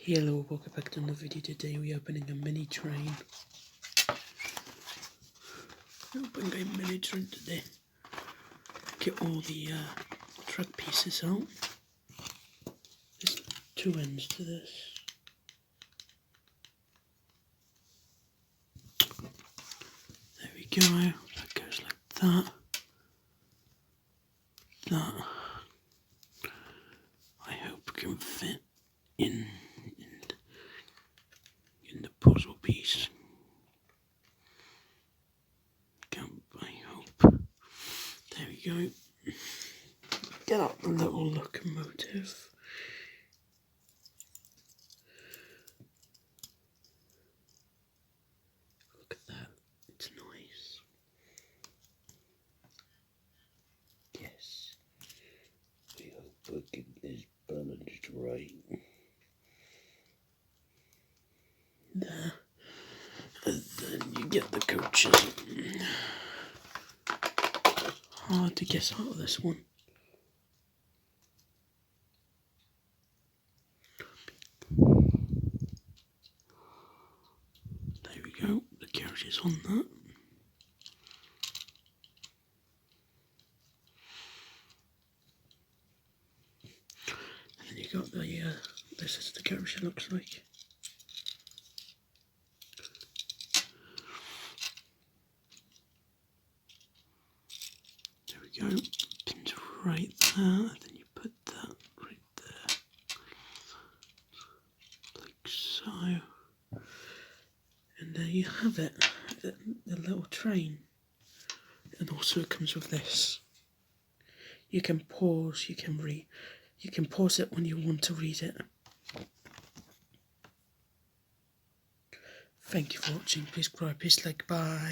Hello, welcome back to another video. Today we're opening a mini train. Opening a mini train today. Get all the truck pieces out. There's two ends to this. There we go. That goes like that. That I hope can fit in the puzzle piece. I hope. There we go. Get out the little locomotive. Look at that. It's nice. Yes. I hope I get this balanced right. There. And then you get the coaches. Hard to get out of this one. There we go, the carriage is on that. And then you got the, this is the carriage it looks like. There we go, pins right there, and then you put that right there. Like so. And there you have it, the little train. And also it comes with this. You can pause, you can pause it when you want to read it. Thank you for watching, please subscribe, please like, bye.